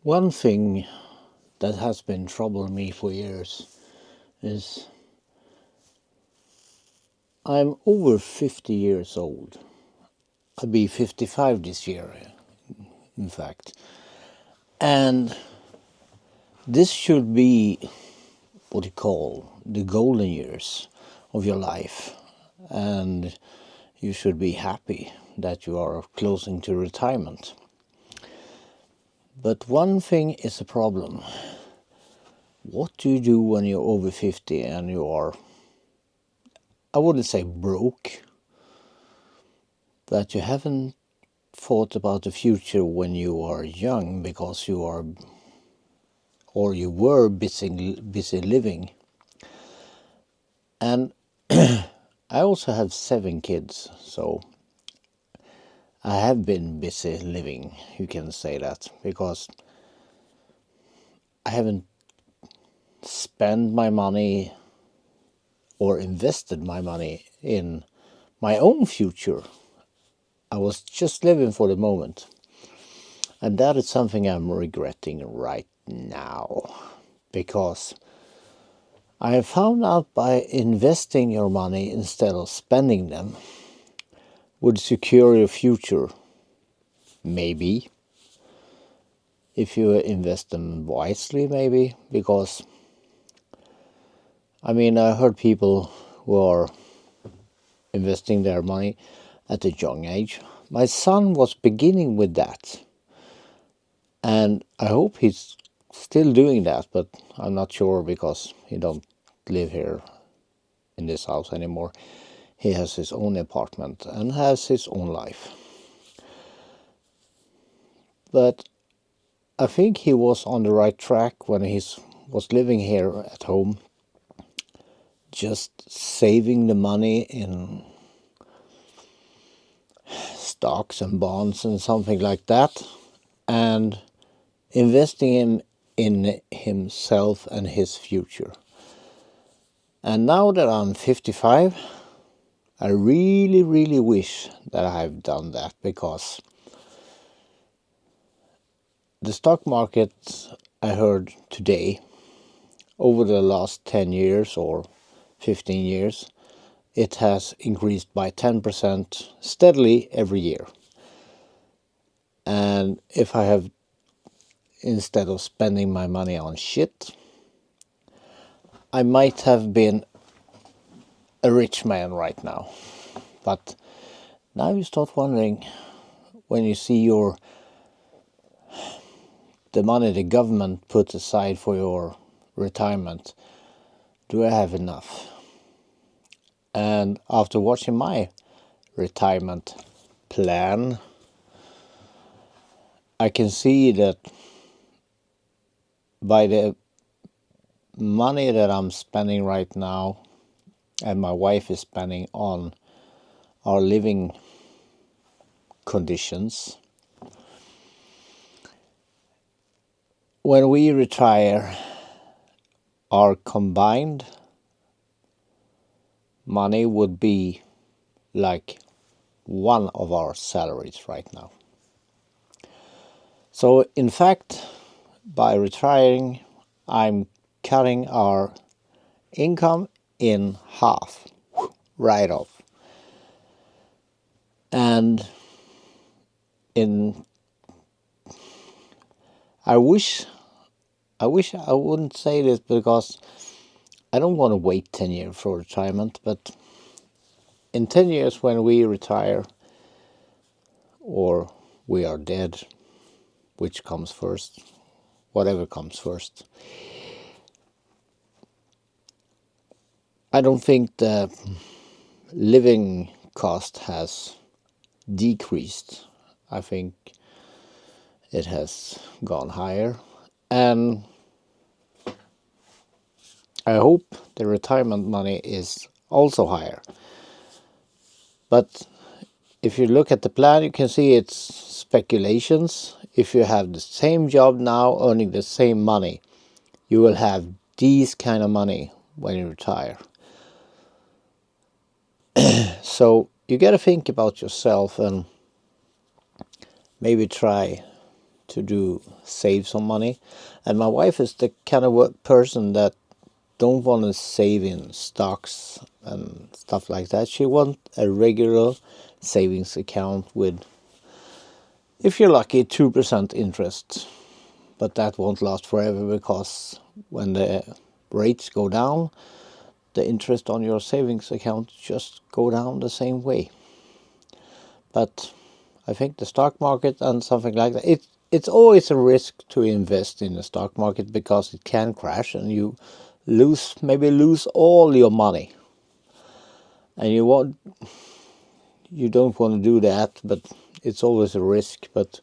One thing that has been troubling me for years is I'm over 50 years old. I'll be 55 this year, in fact. And this should be what you call the golden years of your life. And you should be happy that you are closing to retirement. But one thing is a problem. What do you do when you're over 50 and you are, I wouldn't say broke, but you haven't thought about the future when you are young because you are, or you were busy living. And I also have 7 kids, so I have been busy living, you can say that, because I haven't spent my money or invested my money in my own future. I was just living for the moment. And that is something I'm regretting right now. Because I have found out by investing your money instead of spending them would secure your future. Maybe. If you invest them wisely, maybe. Because, I heard people who are investing their money at a young age. My son was beginning with that. And I hope he's still doing that, but I'm not sure because he don't live here in this house anymore. He has his own apartment and has his own life. But I think he was on the right track when he was living here at home, just saving the money in stocks and bonds and something like that, and investing in himself and his future. And now that I'm 55, I really, really wish that I have done that, because the stock market, I heard today, over the last 10 years or 15 years, it has increased by 10% steadily every year. And if I have, instead of spending my money on shit, I might have been a rich man right now. But now you start wondering, when you see the money the government put aside for your retirement, do I have enough? And after watching my retirement plan, I can see that by the money that I'm spending right now and my wife is spending on our living conditions, when we retire, our combined money would be like one of our salaries right now. So in fact, by retiring, I'm cutting our income in half, right off. And I wish I wouldn't say this, because I don't want to wait 10 years for retirement, but in 10 years when we retire or we are dead, which comes first, whatever comes first, I don't think the living cost has decreased. I think it has gone higher, and I hope the retirement money is also higher. But if you look at the plan, you can see it's speculations. If you have the same job now, earning the same money, you will have these kind of money when you retire. So you got to think about yourself and maybe try to save some money, and my wife is the kind of person that don't want to save in stocks and stuff like that. She wants a regular savings account with, if you're lucky, 2% interest. But that won't last forever, because when the rates go down, the interest on your savings account just go down the same way. But I think the stock market and something like that, it's always a risk to invest in the stock market, because it can crash and you maybe lose all your money. And you don't want to do that, but it's always a risk. But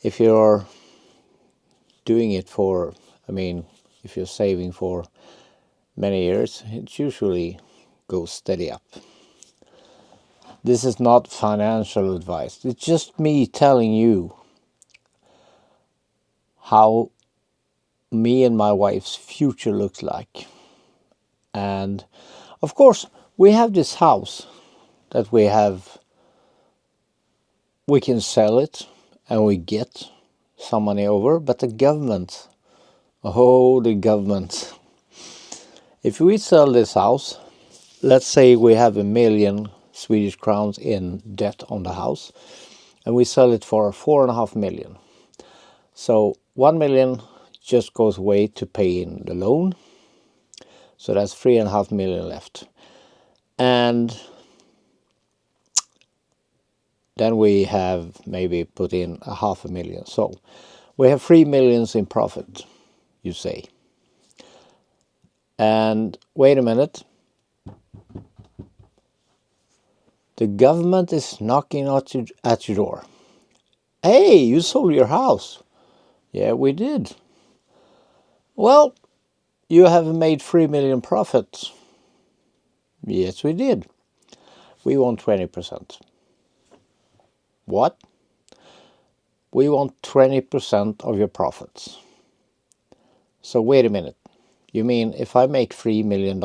if you're doing it for, if you're saving for many years, it usually goes steady up. This is not financial advice. It's just me telling you how me and my wife's future looks like. And of course, we have this house that we can sell it and we get some money over, but the government, if we sell this house, let's say we have 1 million Swedish crowns in debt on the house, and we sell it for 4.5 million. So 1 million just goes away to pay in the loan. So that's 3.5 million left. And then we have maybe put in 500,000. So we have 3 million in profit, you say. And wait a minute. The government is knocking at your door. Hey, you sold your house. Yeah, we did. Well, you have made 3 million profit. Yes, we did. We want 20%. What? We want 20% of your profits. So wait a minute. You mean if I make $3 million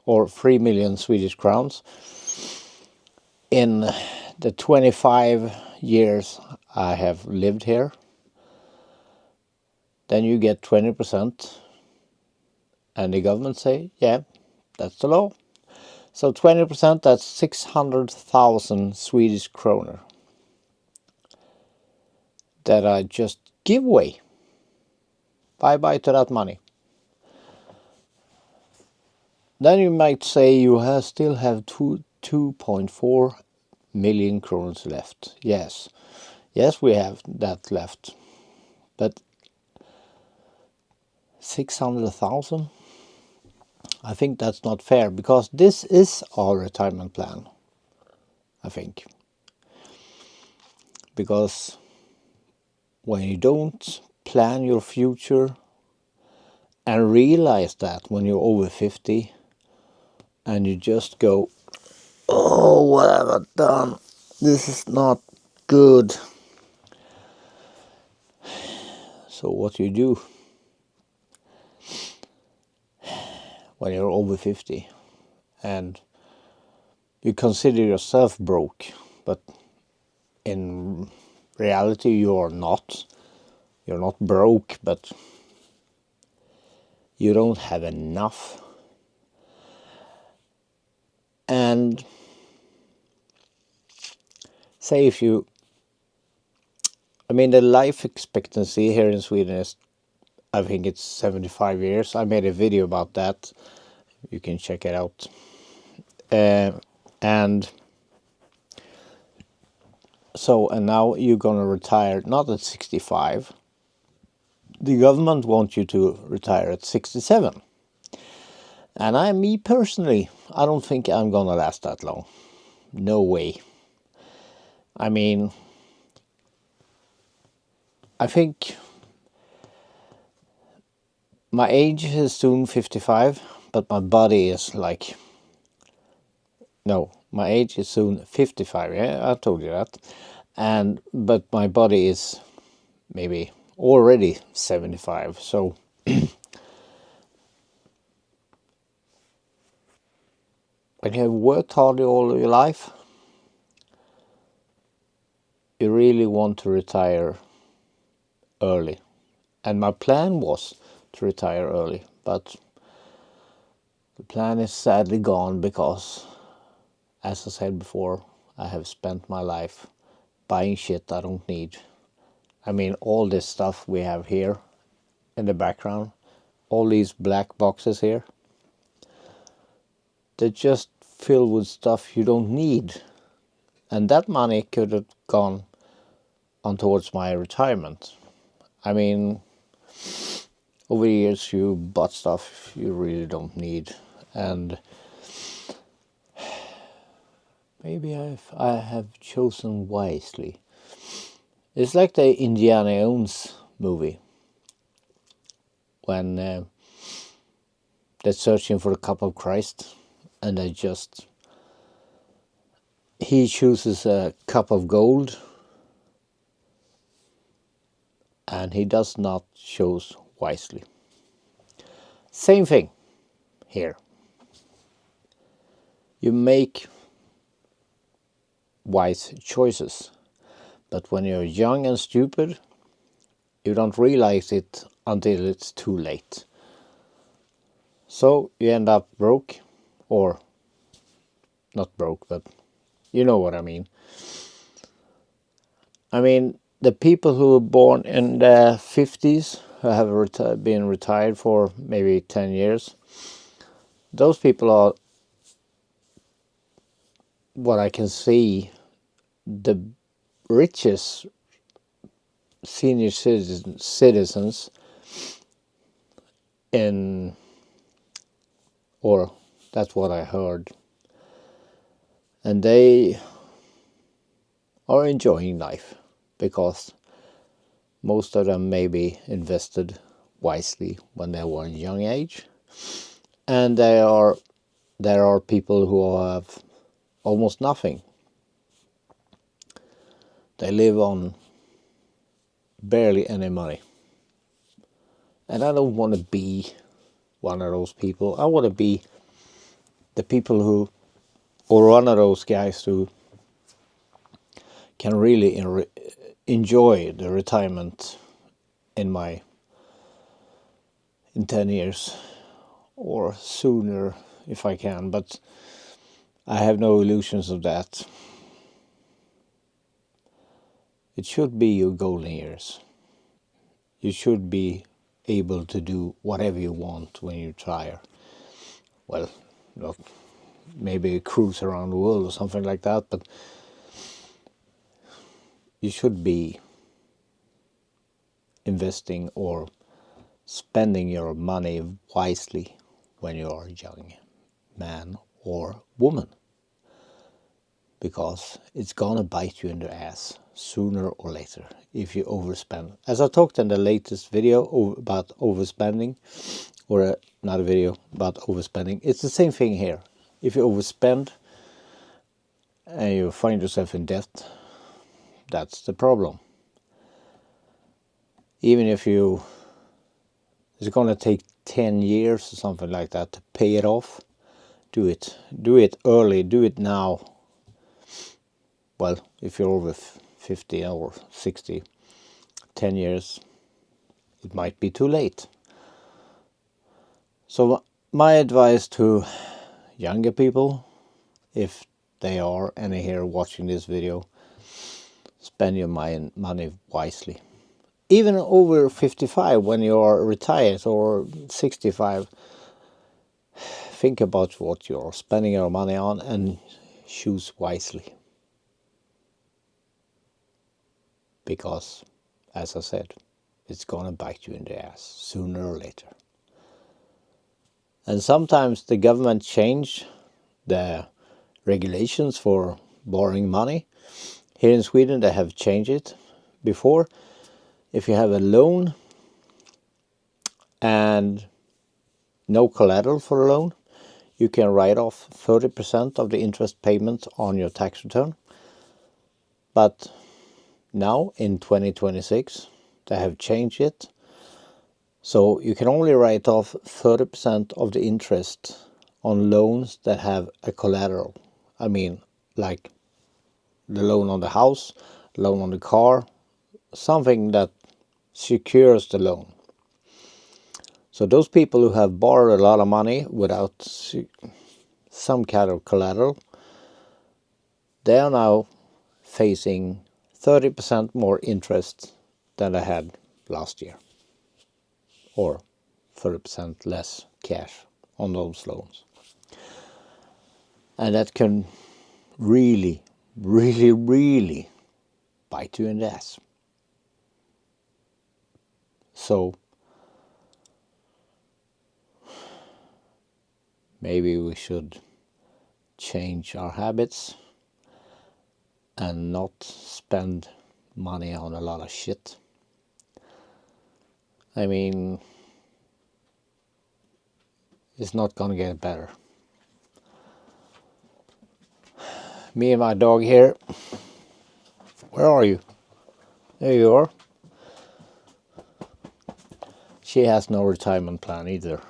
or 3 million Swedish crowns in the 25 years I have lived here, then you get 20%, and the government say, yeah, that's the law. So 20%, that's 600,000 Swedish kroner that I just give away. Bye-bye to that money. Then you might say you still have 2.4 million kroners left. Yes, we have that left. But 600,000? I think that's not fair, because this is our retirement plan, I think. Because when you don't plan your future and realize that when you're over 50, and you just go, oh, what have I done? This is not good. So what do you do when you're over 50 and you consider yourself broke, but in reality you're not broke, but you don't have enough. And say the life expectancy here in Sweden is, I think it's 75 years. I made a video about that. You can check it out. And now you're gonna retire not at 65. The government wants you to retire at 67. And me personally, I don't think I'm gonna last that long. No way. I think my age is soon 55, but my body is like... No, my age is soon 55, yeah, I told you that. But my body is maybe already 75, so... When you have worked hard all your life, you really want to retire early. And my plan was to retire early, but the plan is sadly gone because, as I said before, I have spent my life buying shit I don't need. I mean, all this stuff we have here in the background, all these black boxes here, they're just filled with stuff you don't need. And that money could have gone on towards my retirement. I mean, over the years you bought stuff you really don't need, and maybe I have chosen wisely. It's like the Indiana Jones movie when they're searching for the cup of Christ, and he chooses a cup of gold, and he does not choose wisely. Same thing here. You make wise choices, but when you're young and stupid, you don't realize it until it's too late. So you end up broke, or not broke, but you know what I mean. I mean, the people who were born in the 50s, who have been retired for maybe 10 years, those people are, what I can see, the richest senior citizens in, or that's what I heard, and they are enjoying life because most of them maybe invested wisely when they were in young age, and there are people who have almost nothing. They live on barely any money, and I don't want to be one of those people. I want to be the people who, or one of those guys who can really enjoy the retirement in 10 years or sooner if I can, but I have no illusions of that. It should be your golden years. You should be able to do whatever you want when you retire. Well, not maybe a cruise around the world or something like that, but you should be investing or spending your money wisely when you are a young man or woman, because it's gonna bite you in the ass sooner or later if you overspend. As I talked in the latest video about overspending, or another video about overspending, it's the same thing here. If you overspend and you find yourself in debt, that's the problem. Even if it's going to take 10 years or something like that to pay it off, do it early, do it now. Well, if you're over 50 or 60, 10 years, it might be too late. So my advice to younger people, if they are any here watching this video, spend your money wisely. Even over 55, when you are retired, or 65, think about what you're spending your money on and choose wisely. Because, as I said, it's gonna bite you in the ass sooner or later. And sometimes the government change the regulations for borrowing money. Here in Sweden they have changed it before. If you have a loan and no collateral for a loan, you can write off 30% of the interest payment on your tax return. But now in 2026 they have changed it, so you can only write off 30% of the interest on loans that have a collateral. I mean, like the loan on the house, loan on the car, something that secures the loan. So those people who have borrowed a lot of money without some kind of collateral, they are now facing 30% more interest than they had last year, or 30% less cash on those loans. And that can really, really, really bite you in the ass. So maybe we should change our habits and not spend money on a lot of shit. I mean, it's not gonna get better. Me and my dog here. Where are you? There you are. She has no retirement plan either.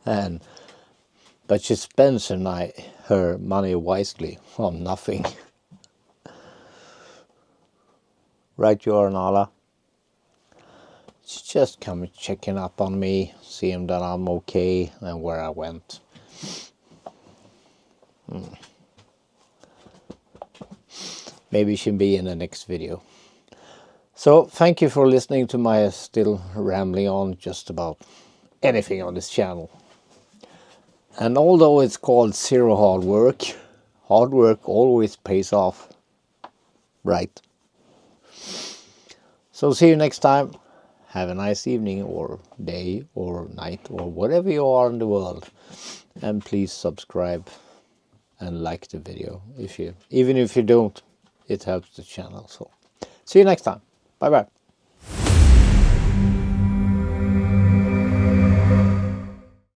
But she spends her money wisely on nothing. Right you are, Nala. She's just coming checking up on me, seeing that I'm okay and where I went. Maybe she'll be in the next video. So thank you for listening to my still rambling on just about anything on this channel. And although it's called Zero Hard work always pays off, right? So see you next time. Have a nice evening or day or night or whatever you are in the world. And please subscribe and like the video. Even if you don't, it helps the channel. So see you next time. Bye bye.